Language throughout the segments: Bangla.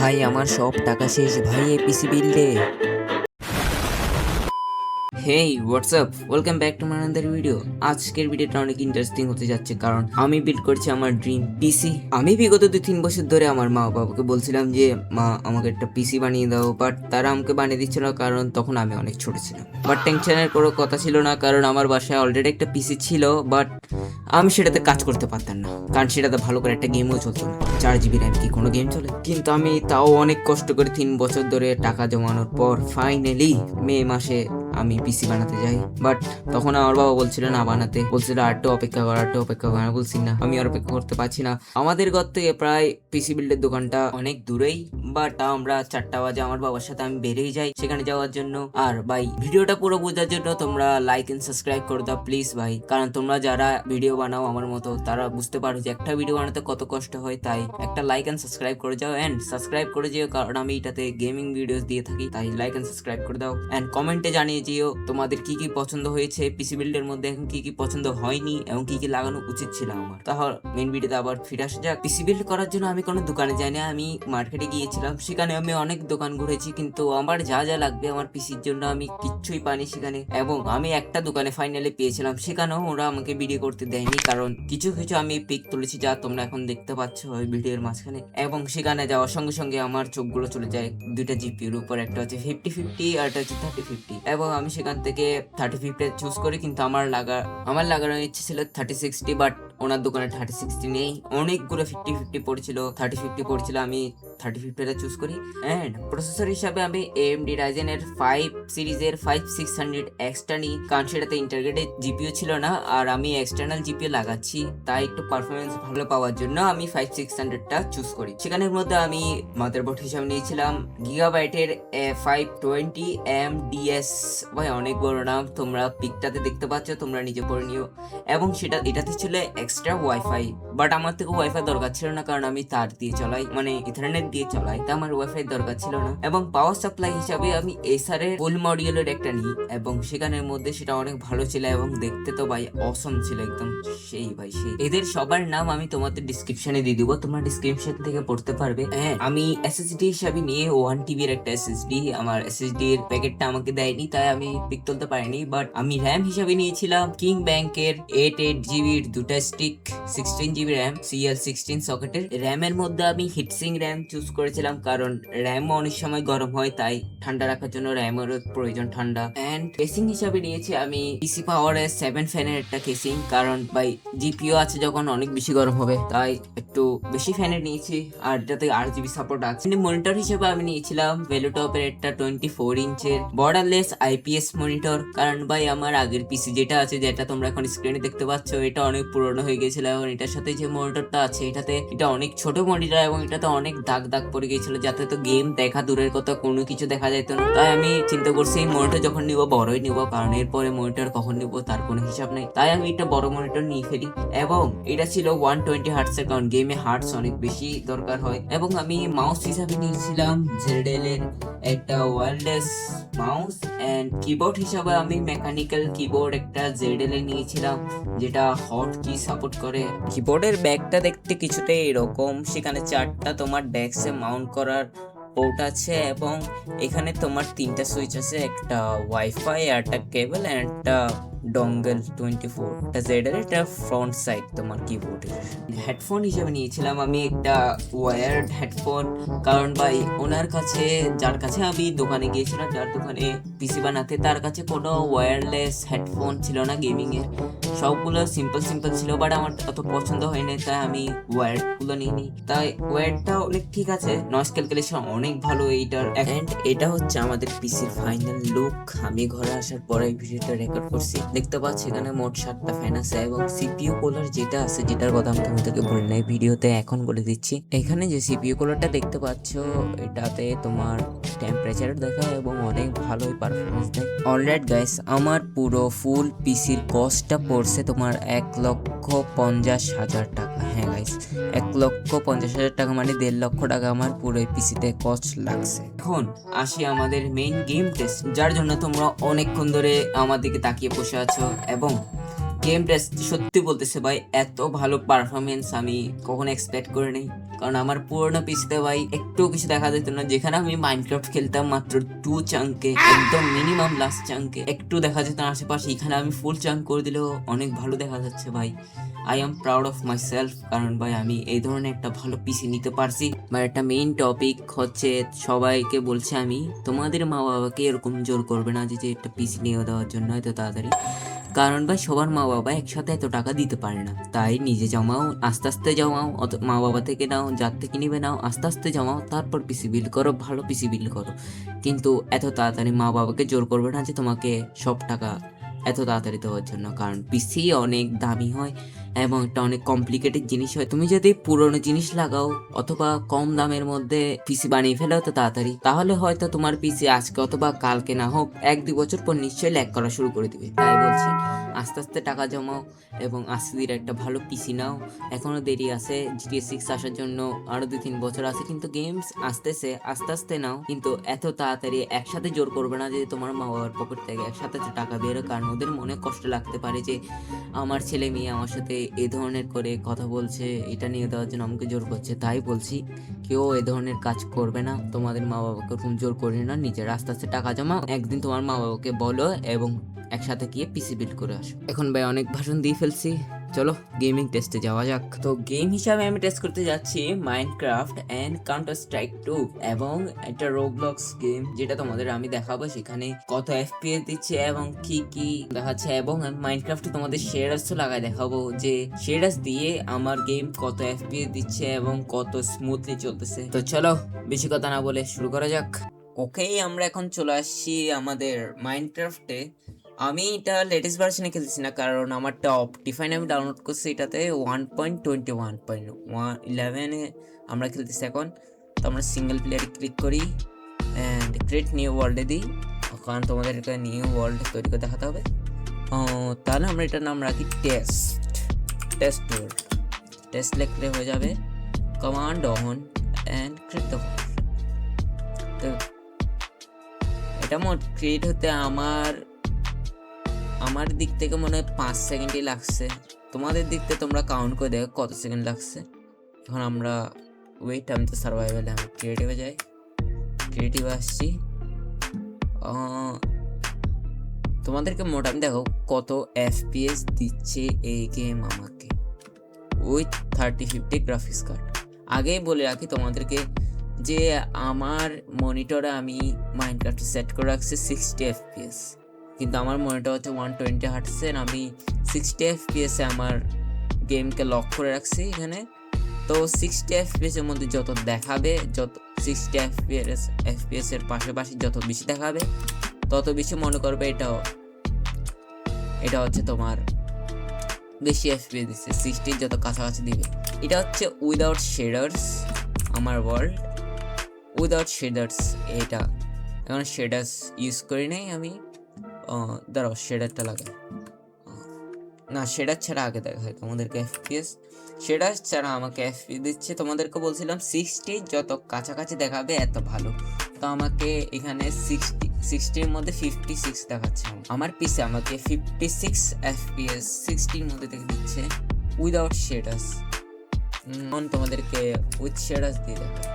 ভাই আমার সব টাকা শেষ ভাই, এই পিসি বিল্ডে। Hey WhatsApp, welcome back to my another video. আজকের ভিডিওটা অনেক ইন্টারেস্টিং হতে যাচ্ছে, কারণ আমি বিল্ড করছি আমার ড্রিম পিসি। আমি বিগত 2-3 বছর ধরে আমার মা বাবাকে বলছিলাম যে মা আমাকে একটা পিসি বানিয়ে দাও, বাট তারা আমাকে বানিয়ে দিচ্ছিল না, কারণ তখন আমি অনেক ছোট ছিলাম। বাট টেনশনের কোনো কথা ছিল না, কারণ আমার বাসায় অলরেডি একটা পিসি ছিল, বাট আমি সেটাতে কাজ করতে পারতাম না, কারণ সেটাতে ভালো করে একটা গেমও চলতো না। 4 GB র্যাম কি কোনো গেম চলে? কিন্তু আমি তাও অনেক কষ্ট করে 3 বছর ধরে টাকা জমানোর পর ফাইনালি মে মাসে আমি পিসি বানাতে যাই। বাট তখন আমার বাবা বলছিল না বানাতে, বলছিল আরেকটু অপেক্ষা কর, আরেকটু অপেক্ষা কর। আমি বলছি না, আমি আর অপেক্ষা করতে পারছি না। আমাদের ঘর থেকে প্রায় পিসি বিল্ডের দোকানটা অনেক দূরেই, বাট আমরা 4টা বাজে আমার বাবার সাথে আমি বেরিয়ে যাই সেখানে যাওয়ার জন্য। আর ভাই ভিডিওটা পুরো বোঝার জন্য তোমরা লাইক এন্ড সাবস্ক্রাইব করে দাও প্লিজ ভাই, কারণ তোমরা যারা ভিডিও বানাও আমার মতো তারা বুঝতে পারো যে একটা ভিডিও বানাতে কত কষ্ট হয়। তাই একটা লাইক এন্ড সাবস্ক্রাইব করে যাও, এন্ড সাবস্ক্রাইব করে যেও, কারণ আমি এটাতে গেমিং ভিডিওস দিয়ে থাকি। তাই লাইক এন্ড সাবস্ক্রাইব করে দাও, এন্ড কমেন্টে জানিয়ে যেও তোমাদের কি কি পছন্দ হয়েছে পিসি বিল্ডের মধ্যে, এখন কি কি পছন্দ হয়নি এবং কি কি লাগানো উচিত ছিল আমার। তাহলে মেন ভিডিওতে আবার ফিরে আসা যাক। পিসি বিল্ড করার জন্য আমি কোনো দোকানে যাই না, আমি মার্কেটে গিয়েছিলাম। সেখানে আমি অনেক দোকান ঘুরেছি, কিন্তু আমার যা যা লাগবে আমার পিসির জন্য আমি কিচ্ছুই পাইনি সেখানে। এবং আমি একটা দোকানে ফাইনালি পেয়েছিলাম, সেখানেও ওরা আমাকে ভিডিও করতে দেয়নি, কারণ কিছু কিছু আমি পিক তুলেছি যা তোমরা এখন দেখতে পাচ্ছ ওই ভিডিওর মাঝখানে। এবং সেখানে যাওয়ার সঙ্গে সঙ্গে আমার চোখগুলো চলে যায় দুইটা জিপির উপর, একটা হচ্ছে 50-50 আর একটা হচ্ছে 30-50। এবং আমি সেখান থেকে 30-50 চুজ করি, কিন্তু আমার লাগানোর ইচ্ছে ছিল 30-60, বাট ওনার দোকানে 30-60 নেই, অনেকগুলো 50-50 পড়ছিল, 30-50 পড়ছিল। আমি 30-50 চুজ করি। এন্ড প্রসেসর হিসাবে আমি AMD Ryzen এর 5 সিরিজের 5600 এক্সটা নিই, কারণ সেটাতে ইন্টারগ্রেটেড জিপিইউ ছিল না, আর আমি এক্সটার্নাল জিপিইউ লাগাচ্ছি, তাই একটু পারফরমেন্স ভালো পাওয়ার জন্য আমি 5600টা চুজ করি। সেখানের মধ্যে আমি মাদারবোর্ড হিসাবে নিয়েছিলাম গিগাবাইটের 520MDS। ভাই অনেক বড় নাম, তোমরা পিকটাতে দেখতে পাচ্ছ, তোমরা নিজে পড়ে নিও। এবং এটাতে ছিল এক্সট্রা ওয়াইফাই, বাট আমার থেকে ওয়াইফাই দরকার ছিল না, কারণ আমি তার দিয়ে চালাই, মানে ইথারনেট দিয়ে চালাই, তা আমার ওয়াইফাই দরকার ছিল না। এবং পাওয়ার সাপ্লাই হিসাবে আমি এসার এর ফুল মডিউলের একটা নিই, এবং সেখানের মধ্যে সেটা অনেক ভালো ছিল, এবং দেখতে তো ভাই অসম ছিল একদম, সেই ভাই সেই। এদের সবার নাম আমি তোমাদের ডিসক্রিপশনে দিয়ে দিব, তোমরা ডিসক্রিপশন থেকে পড়তে পারবে। আমি এসএসডি হিসাবে নিয়ে 1 TB এর একটা এসএসডি, আমার এসএসডি এর প্যাকেটটা আমাকে দেয়নি, তাই আমি পিক তুলতে পারিনি। বাট আমি র্যাম হিসাবে নিয়েছিলাম কিং ব্যাংকের 8GB দুটা স্টিক, 16GB র্যাম, CL16 সকেটের। র্যামের মধ্যে আমি হিটসিং র্যাম চুজ করেছিলাম, কারণ র্যাম অনেক সময় গরম হয়, তাই ঠান্ডা রাখার জন্য র্যামের প্রয়োজন ঠান্ডা। এন্ড কেসিং হিসাবে নিয়েছি আমি পিসি পাওয়ারের 7 ফ্যানের একটা কেসিং, কারণ ভাই জিপিও আছে যখন অনেক বেশি গরম হবে, তাই একটু বেশি ফ্যানের নিয়েছি, আর যাতে 8GB সাপোর্ট আছে। মনিটর হিসেবে আমি নিয়েছিলাম ভেলোটপের একটা 24 ইঞ্চের বর্ডারলেস IPS মনিটর, কারণ ভাই আমার আগের পিসি যেটা আছে, যেটা তোমরা এখন স্ক্রিনে দেখতে পাচ্ছ, এটা অনেক পুরনো হয়ে গেছিল, এবং এটার সাথে যে মনিটরটা আছে এটা অনেক ছোট মনিটর, এবং এটাতে অনেক দাগ দাগ পড়ে গিয়েছিল, যাতে তো গেম দেখা দূরের কথা কোনো কিছু দেখা যেত না। তাই আমি চিন্তা করছি এই মনিটর যখন নিব বড়ই নিব, কারণ এরপরে মনিটর কখন নিব তার কোনো হিসাব নেই, তাই আমি একটা বড় মনিটর নিয়ে ফেলি। এবং এটা ছিল 120 হার্টসের, কারণ গেমে হার্টস অনেক বেশি দরকার হয়। এবং আমি মাউস হিসাবে নিয়েছিলাম ZL এর একটা ওয়্যারলেস মাউস, এন্ড কিবোর্ড হিসাবে আমি মেকানিক্যাল কিবোর্ড একটা ZL এ নিয়েছিলাম, যেটা হট কি সাপোর্ট করে। কিবোর্ডের ব্যাগটা দেখতে কিছুটা এরকম, সেখানে 4টা তোমার ডেস্কে মাউন্ট করার পোর্ট আছে, এবং এখানে তোমার 3টা সুইচ আছে, একটা ওয়াইফাই, একটা কেবল, এন্ড একটা ডঙ্গল 24। এটা ZL এটা ফ্রন্ট সাইড তোমার কিবোর্ডের। হেডফোন হিসেবে নিয়েছিলাম আমি একটা ওয়্যার্ড হেডফোন, কারণ ভাই ওনার কাছে, যার কাছে আমি দোকানে গিয়েছিলাম, যার দোকানে পিসি বানাতে, তার কাছে কোনো ওয়্যারলেস হেডফোন ছিল না গেমিং এর, সবগুলো সিম্পল ছিল, বাট আমার অত পছন্দ হয়নি, তাই আমি ওয়্যার্ড গুলো নিইনি। তাই ওয়্যার্ডটা অনেক ঠিক আছে, নয়েজ ক্যালকুলেশন অনেক ভালো এইটার। এন্ড এটা হচ্ছে আমাদের পিসির ফাইনাল লুক। আমি ঘরে আসার পরে এই ভিডিওটা রেকর্ড করছি, দেখতে পাচ্ছি এখানে মোট 7টা ফ্যান আছে, এবং CPU কুলার যেটা আছে, যেটার কথা আমি তোমাদেরকে বলি নাই ভিডিওতে, এখন বলে দিচ্ছি। এখানে যে CPU কুলারটা দেখতে পাচ্ছ, এটাতে তোমার টেম্পারেচার দেখায় এবং অনেক ভালোই পারফরমেন্স দেয়। অলরাইট গাইস, আমার পুরো ফুল পিসির কস্টটা পড়ছে তোমার 1,50,000 টাকা। হ্যাঁ গাইস, 1,50,000 টাকা, মানে 1.5 লক্ষ টাকা আমার পুরো পিসিতে কস্ট লাগছে। এখন আসি আমাদের মেইন গেম টেস্ট, যার জন্য তোমরা অনেকক্ষণ ধরে আমার দিকে তাকিয়ে বসে আছো। এবং গেম টেস্ট সত্যি বলতেছে ভাই, এত ভালো পারফরমেন্স আমি কখনো এক্সপেক্ট করিনি, কারণ আমার পুরোনো পিসিতে ভাই একটু কিছু দেখা যেত না। যেখানে আমি মাইনক্রাফট খেলতাম মাত্র 2 চাঙ্কে, একদম মিনিমাম লাস্ট চাঙ্কে একটু দেখা যেত না আশেপাশে, এখানে আমি ফুল চাঙ্ক করে দিলেও অনেক ভালো দেখা যাচ্ছে ভাই। I am proud of my self, কারণ ভাই আমি এই ধরনের একটা ভালো পিসি নিতে পারছি। বা একটা মেইন টপিক হচ্ছে, সবাইকে বলছি আমি, তোমাদের মা বাবাকে এরকম জোর করবে না যে একটা পিসি নিয়ে দেওয়ার জন্য এত তাড়াতাড়ি। কারণ ভাই সবার মা বাবা একসাথে এত টাকা দিতে পারে না, তাই নিজে জমাও, আস্তে আস্তে জমাও, অত মা বাবা থেকে নাও, যার থেকে নিবে নাও, আস্তে আস্তে জমাও, তারপর পিসি বিল করো, ভালো পিসি বিল করো। কিন্তু এত তাড়াতাড়ি মা বাবাকে জোর করবে না যে তোমাকে সব টাকা এত তাড়াতাড়ি দেওয়ার জন্য, কারণ পিসি অনেক দামি হয় এবং একটা অনেক কমপ্লিকেটেড জিনিস হয়। তুমি যদি পুরনো জিনিস লাগাও অথবা কম দামের মধ্যে পিসি বানিয়ে ফেলো তো তাড়াতাড়ি, তাহলে হয়তো তোমার পিসি আজকে অথবা কালকে না হোক 1-2 বছর পর নিশ্চয়ই ল্যাগ করা শুরু করে দিবে। তাই বলছি আস্তে আস্তে টাকা জমাও এবং আস্তে ধীরে একটা ভালো পিসি নাও। এখনো দেরি আছে, GTA 6 আসার জন্য আরো 2-3 বছর আছে, কিন্তু গেমস আসতেছে, আস্তে আস্তে নাও। কিন্তু এত তাড়াতাড়ি একসাথে জোর করবে না যে তোমার মা বাবার পকেট থেকে একসাথে টাকা বেরো, কারণ ওদের মনে কষ্ট লাগতে পারে যে আমার ছেলে মেয়ে আমার সাথে এই ধরনের করে কথা বলছে, এটা নিয়ে দেওয়ার জন্য আমাকে জোর করছে। তাই বলছি কেউ এ ধরনের কাজ করবে না, তোমাদের মা বাবাকে ওরকম জোর করে না, নিজের আস্তে আস্তে টাকা জমা, একদিন তোমার মা বাবাকে বলো এবং একসাথে গিয়ে পিসি বিল্ড করে আসো। এখন ভাই অনেক ভাষণ দিয়ে ফেলছি, চলো গেমিং টেস্টে যাওয়া যাক। তো গেম হিসাবে আমি টেস্ট করতে যাচ্ছি মাইনক্রাফট এন্ড কাউন্টার স্ট্রাইক 2 এবং একটা রোবলক্স গেম, যেটা তোমাদের আমি দেখাবো সেখানে কত এফপিএস দিচ্ছে এবং কি কি দেখাচ্ছে, এবং মাইনক্রাফটে তোমাদের শেডার্স লাগায় দেখাবো যে শেডার্স দিয়ে আমার গেম কত এফপিএস দিচ্ছে এবং কত স্মুথলি চলতেছে। তো চলো বেশি কথা না বলে শুরু করা যাক। ওকে, আমরা এখন চলে আসছি আমাদের মাইনক্রাফটে। আমি এটা লেটেস্ট ভার্সনে খেলতেছি না, কারণ আমারটা অপটিফাইন আমি ডাউনলোড করছি, এটাতে 1.21.11-এ আমরা খেলতেছি এখন। তো আমরা সিঙ্গেল প্লেয়ারে ক্লিক করি অ্যান্ড ক্রিয়েট নিউ ওয়ার্ল্ডে দিই, কারণ তোমাদের একটা নিউ ওয়ার্ল্ড তৈরি করে দেখাতে হবে। তাহলে আমরা এটার নাম রাখি টেস্ট ওয়ার্ল্ড। টেস্ট লিখলে হয়ে যাবে, command on and create the world. তো এটা মোট ক্রিয়েট হতে আমার দিক থেকে মনে হয় 5 সেকেন্ডই লাগছে, তোমাদের দিক থেকে তোমরা কাউন্ট করে দেখো কত সেকেন্ড লাগছে। এখন আমরা ওয়েট, আমি তো সার্ভাইভালে, আমি ক্রিয়েটিভে যাই, ক্রিয়েটিভে আসছি। তোমাদেরকে মোটামুটি দেখো কত এফপিএস দিচ্ছে এই গেম আমাকে উইথ 3050 গ্রাফিক্স কার্ড। আগেই বলে রাখি তোমাদেরকে যে আমার মনিটরে আমি মাইনক্রাফট সেট করে রাখছি 60 এফপিএস, কিন্তু আমার মনিটর হচ্ছে 120 হার্টসের, আমি 60 এফপিএসে আমার গেমকে লক করে রাখছি এখানে। তো 60 এফপিএসের মধ্যে যত দেখাবে, যত 60 এফপিএসের পাশাপাশি যত বেশি দেখাবে তত বেশি মনে করবে এটা হচ্ছে তোমার বেশি এফপিএস দিচ্ছে, 60 যত কাছাকাছি দিবে। এটা হচ্ছে উইদাউট শেডার্স আমার ওয়ার্ল্ড, উইদাউট শেডার্স এটা। এখন শেডার্স ইউজ করি নাই আমি, দাঁড়াও শেডারটা লাগাই, না শেডার ছাড়া আগে দেখায় তোমাদেরকে এফপিএস। শেডার ছাড়া আমাকে এফপিএস দিচ্ছে, তোমাদেরকে বলছিলাম 60 যত কাছাকাছি দেখাবে এত ভালো। তো আমাকে এখানে 60-60-এর মধ্যে 56 দেখাচ্ছে, আমার পিসে আমাকে 56 এফপিএস 60-এর মধ্যে দেখে দিচ্ছে উইদাউট শেডার্স। তোমাদেরকে উইথ শেডার্স দিয়ে দেখায়,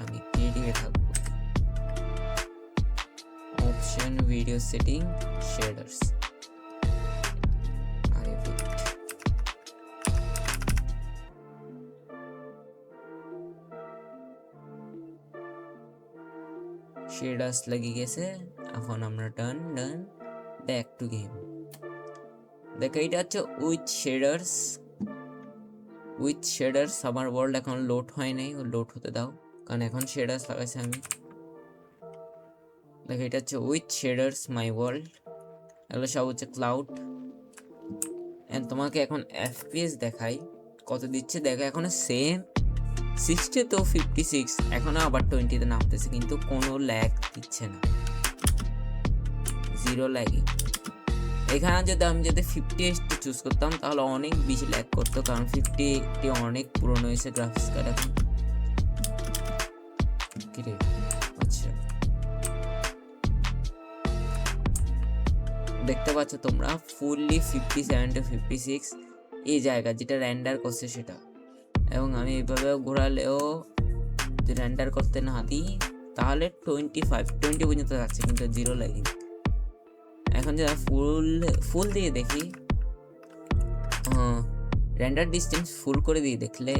আমি ক্রিয়েটিভে থাকবো, অপশন ভিডিও সেটিং শেডার্স। শেডার্স লেগে গেছে, এখন আমরা ডান ব্যাক টু গেম। দেখো এটা হচ্ছে উইথ শেডার্স আমার ওয়ার্ল্ড এখন লোড হয় নাই, ও লোড হতে দাও, কারণ এখন শেডার্স লাগাইছে আমি। দেখো এটা হচ্ছে উইথ শেডার্স মাই ওয়ার্ল্ড, এগুলো সব হচ্ছে ক্লাউড। এন্ড তোমাকে এখন এফপিএস দেখাই কত দিচ্ছে, দেখো এখন সেম 60 তো 56, এখনো আবার 20-তে নামতেছে, কিন্তু কোনো ল্যাগ দিচ্ছে না, জিরো ল্যাগই। এখানে আমি যদি 50 চুজ করতাম তাহলে অনেক বেশি ল্যাগ করতো, কারণ 50 অনেক পুরনো হয়েছে গ্রাফিক্স কার্ড এখন। আচ্ছা দেখতে পাচ্ছ তোমরা ফুললি 57 to 56 এই জায়গা যেটা রেন্ডার করছে সেটা, এবং আমি এইভাবে ঘোরালেও যদি রেন্ডার করতে না দিই তাহলে 20 পর্যন্ত যাচ্ছে, কিন্তু 0 ল্যাগিং। এখন যদি ফুল দিয়ে দেখি, রেন্ডার ডিস্টেন্স ফুল করে দিয়ে দেখলে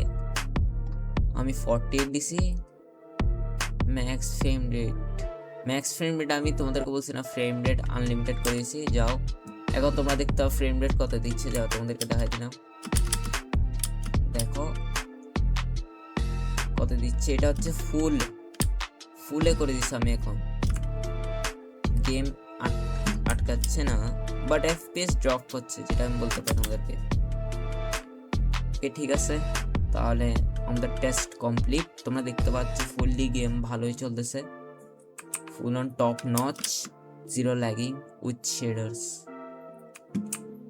আমি 48 দিছি। ম্যাক্স ফ্রেম রেট আমি তোমাদেরকে বলছি না, ফ্রেম রেট আনলিমিটেড করে দিয়েছি। যাও এখন তোমরা দেখতে পাও ফ্রেম রেট কত দিচ্ছে, যাও তোমাদেরকে দেখাই দিলাম, দেখো কত দিচ্ছে। এটা হচ্ছে ফুলে করে দিচ্ছি আমি। এখন গেম আটকাচ্ছে না, বাট এফপিএস ড্রপ হচ্ছে, যেটা আমি বলতে পারি তোমাদেরকে। ওকে ঠিক আছে, তাহলে আমাদের টেস্ট কমপ্লিট। তোমরা দেখতে পাচ্ছ ফুললি গেম ভালোই চলতেছে, full on top notch, 0 lagging with shaders.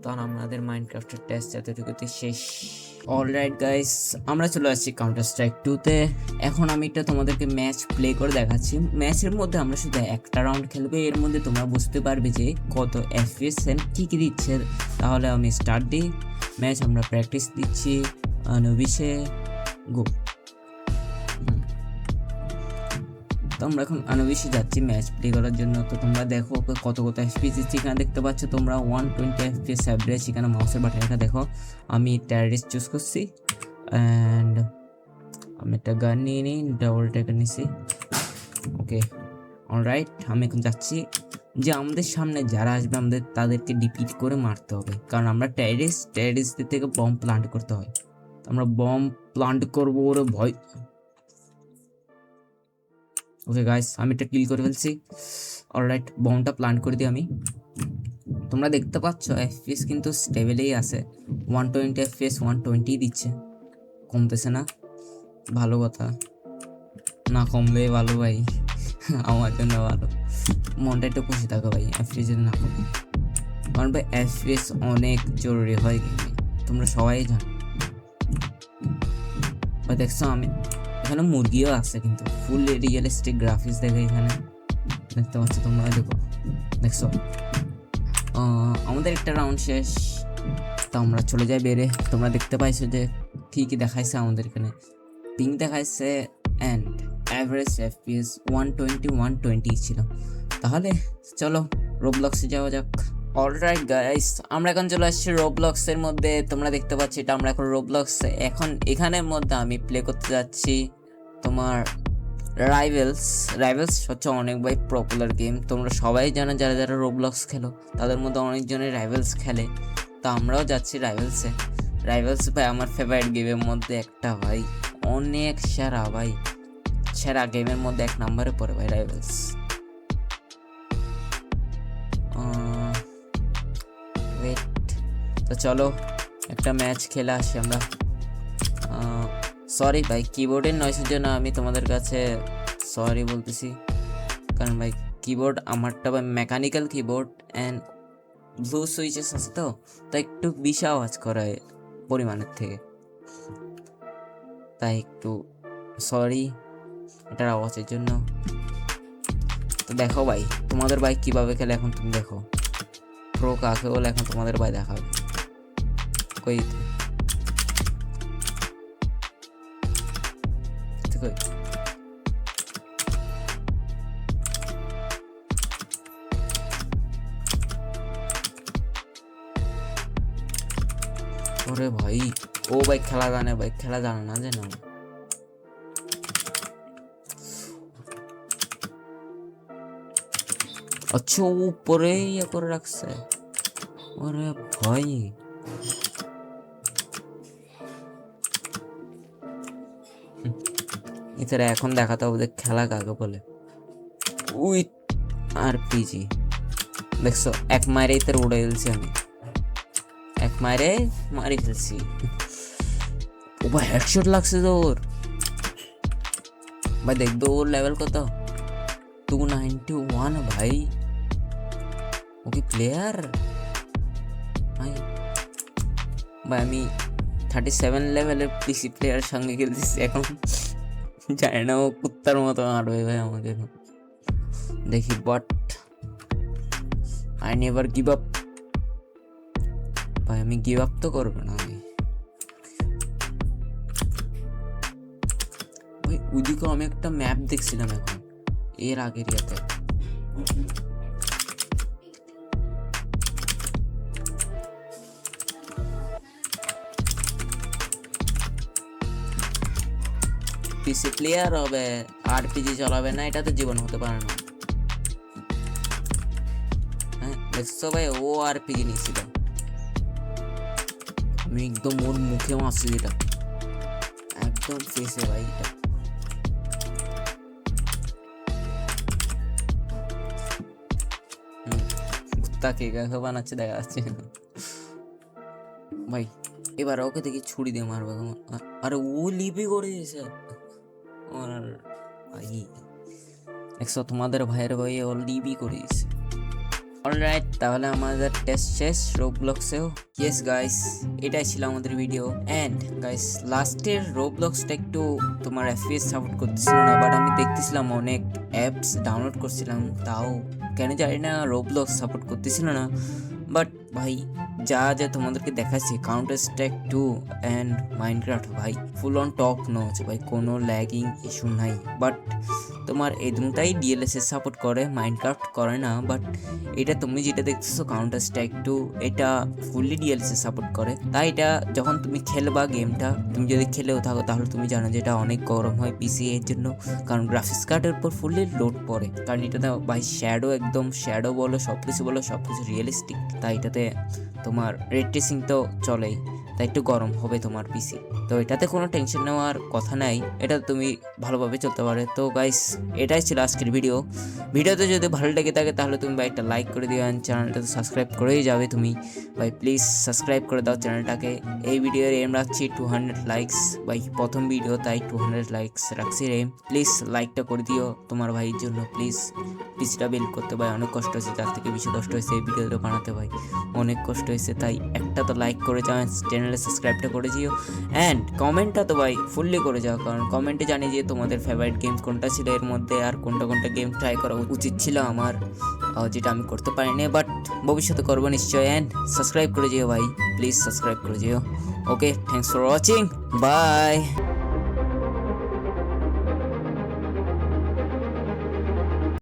তখন আমাদের মাইনক্রাফটের টেস্ট এতটুকুতে শেষ। অলরাইট গাইস, আমরা চলে আসছি কাউন্টার স্ট্রাইক 2-তে। এখন আমি এটা তোমাদেরকে ম্যাচ প্লে করে দেখাচ্ছি। ম্যাচের মধ্যে আমরা শুধু একটা রাউন্ড খেলবো, এর মধ্যে তোমরা বুঝতে পারবে যে কত এফপিএস কি কি দিচ্ছে। তাহলে আমি স্টার্ট দিই ম্যাচ, আমরা প্র্যাকটিস দিচ্ছি 19-এ গো। তো আমরা এখন 19-এ যাচ্ছি ম্যাচ প্লে করার জন্য। তো তোমরা দেখো কত এফপিএস দিচ্ছি। এখানে দেখতে পাচ্ছ তোমরা 120 এফপিএস অ্যাভারেজ। এখানে মাউসের বাটনটা দেখো, আমি টেররিস্ট চুজ করছি অ্যান্ড আমি একটা গান নিয়ে নিই, ডাবল ট্যাকার নিছি। ওকে অলরাইট, আমি এখন যাচ্ছি যে আমাদের সামনে যারা আসবে আমাদের তাদেরকে ডিপিট করে মারতে হবে, কারণ আমরা টেররিস্টদের থেকে বম প্লান্ট করতে হয়। আমরা বম প্লান্ট করবো, ওরে ভয়। ওকে গাইস, আমি এটা কিল করে ফেলছি। অলরাইট, বমটা প্লান্ট করে দিই আমি। তোমরা দেখতে পাচ্ছ এফপিএস কিন্তু স্টেবলেই আছে, 120 এফপিএস 120 দিচ্ছে, কমতেছে না। ভালো কথা, না কমলে ভালো ভাই, আমার জন্য ভালো। মনটা একটু খুশি থাকো ভাই এফপিএস যদি না কমে, কারণ ভাই এফপিএস অনেক জরুরি হয় গেমে, তোমরা সবাই জানো। ভাই দেখছো আমি এখানে মুরগিও আছে, কিন্তু ফুল রিয়েলিস্টিক গ্রাফিক্স দেখে এখানে দেখতে পাচ্ছ তোমরা। দেখছো আমাদের একটা রাউন্ড শেষ, তো আমরা চলে যাই বেরে। তোমরা দেখতে পাইছো যে কি দেখাইছে আমাদের এখানে, পিং দেখাইছে অ্যান্ড অ্যাভারেজ এফপিএস 120 ছিল। তাহলে চলো রোবলক্সে যাওয়া যাক। অলরাইট গাইস, আমরা এখন চলে আসছি রোবলক্সের মধ্যে। তোমরা দেখতে পাচ্ছ এটা আমরা এখন রোবলক্সে। এখন এখানের মধ্যে আমি প্লে করতে যাচ্ছি তোমার রাইভেলস হচ্ছে অনেক ভাই পপুলার গেম, তোমরা সবাই জানো। যারা যারা রোবলক্স খেলো তাদের মধ্যে অনেকজনের রাইভেলস খেলে, তো আমরাও যাচ্ছি রাইভেলস ভাই আমার ফেভারিট গেমের মধ্যে একটা ভাই, অনেক সেরা ভাই, সেরা গেমের মধ্যে 1 নম্বরে পড়ে ভাই রাইভেলস। তো চলো একটা ম্যাচ খেলে আসি আমরা। সরি ভাই, কিবোর্ডের নয়েসের জন্য আমি তোমাদের কাছে সরি বলতেছি, কারণ ভাই কিবোর্ড আমারটা ভাই mechanical keyboard and blue switches আছে, তো একটু বেশি আওয়াজ করে পরিমাণের থেকে, তাই একটু সরি এটার আওয়াজের জন্য। তো দেখো ভাই তোমাদের ভাই কিভাবে খেলে, এখন তুমি দেখো প্রো কাকে বলে, এখন তোমাদের ভাই দেখাবে। কই ওরে ভাই, ও ভাই খেলা জানে না জানো। আচ্ছা উপরে ইয়ে করে রাখছে, ওরে ভাই এছাড়া এখন দেখাতে হবে যে খেলা কাকে বলে। উই আর পিজি দেখছো, এক মারে ইতার উড়ে ফেলছি আমি, এক মারে মারি ফেলছি। ও ভাই হেডশট লাগছে তোর ভাই, দেখবে ওর লেভেল কত, 291 ভাই। ওকে প্লেয়ার ভাই, আমি 37 লেভেলের পিসি প্লেয়ার সঙ্গে খেলতেছি এখন, জানি না ও কুত্তার মতো মারবে ভাই আমাকে। দেখি but I never give up ভাই, আমি গিভ আপ তো করবো না আমি। ওইদিকে আমি একটা ম্যাপ দেখছিলাম এখন এর আগের ইয়াতে। পিসি প্লেয়ার হবে, আরপিজি চালাবে না, এটা তো জীবন হতে পারে না। হ্যাঁ দেখছো ভাই, ও আরপিজি নিয়েছিল, আমি একদম ওর মুখে মারছি, যেটা একদম ফেসে ভাই। এটা কুত্তাকে গায়ে বানাচ্ছে দেখা যাচ্ছে ভাই। এবার ওকে দেখি ছুরি দিয়ে মারবে। আরে ও লিপি করে দিয়েছে আমার ভাই। দেখছো তোমাদের ভাইয়ের ভাই ও লিপি করে দিয়েছে। অলরাইট, তাহলে আমাদের টেস্ট শেষ রোবলক্সেও। ইয়েস গাইস, এটাই ছিল আমাদের ভিডিও। অ্যান্ড গাইস লাস্টের রোবলক্সটা একটু তোমার এফপিএস সাপোর্ট করতেছিল না, বাট আমি দেখতেছিলাম অনেক অ্যাপস ডাউনলোড করছিলাম, তাও কেন জানি না রোবলক্স সাপোর্ট করতেছিল না। বাট ভাই যা যা তোমাদেরকে দেখাচ্ছি, কাউন্টার স্ট্রাইক 2 অ্যান্ড মাইনক্রাফট ভাই ফুল অন টপ নচ ভাই, কোনো ল্যাগিং ইস্যু নাই। বাট তোমার এই দুটাই ডিএলএসএ সাপোর্ট করে, মাইনক্রাফট করে না। বাট এটা তুমি যেটা দেখতেছো কাউন্টার স্ট্রাইক 2, এটা ফুললি ডিএলএসএ সাপোর্ট করে। তাই এটা যখন তুমি খেলবা গেমটা, তুমি যদি খেলেও থাকো তাহলে তুমি জানো যে এটা অনেক গরম হয় পিসি এর জন্য, কারণ গ্রাফিক্স কার্ডের উপর ফুললি লোড পড়ে। কারণ এটাতে ভাই শ্যাডো, একদম শ্যাডো বলো সব কিছু রিয়েলিস্টিক, তাই এটাতে তোমার রেড ট্রেসিং তো চলেই, তাই একটু গরম হবে তোমার পিসি। তো এটাতে কোনো টেনশন নেওয়ার কথা নাই, এটা তুমি ভালোভাবে চলতে পারে। তো গাইস এটাই ছিল আজকের ভিডিওতে যদি ভালো লেগে থাকে তাহলে তুমি ভাই একটা লাইক করে দিও, অ্যান্ড চ্যানেলটাতে সাবস্ক্রাইব করেই যাবে তুমি ভাই, প্লিজ সাবস্ক্রাইব করে দাও চ্যানেলটাকে। এই ভিডিওর এম রাখছি 200 লাইকস ভাই, প্রথম ভিডিও তাই 200 লাইকস রাখছি এম। প্লিজ লাইকটা করে দিও তোমার ভাইয়ের জন্য, প্লিজ। পিসিটা বিল্ড করতে ভাই অনেক কষ্ট হয়েছে, তার থেকে বেশি কষ্ট হয়েছে এই ভিডিওটা বানাতে ভাই, অনেক কষ্ট হয়েছে। তাই একটা তো লাইক করে যাও, চ্যানেলে সাবস্ক্রাইবটা করে দিও, অ্যান্ড কমেন্টটা তো ভাই ফুললি করে যাও, কারণ কমেন্টে জানি যে তোমাদের ফেভারিট গেম কোনটা ছিল এর মধ্যে, আর কোনটা গেম ট্রাই করা উচিত ছিল আমার, যেটা আমি করতে পারিনি, বাট ভবিষ্যতে করবো নিশ্চয়। অ্যান্ড সাবস্ক্রাইব করে যেও ভাই, প্লিজ সাবস্ক্রাইব করে যেও। ওকে, থ্যাংকস ফর ওয়াচিং, বাই।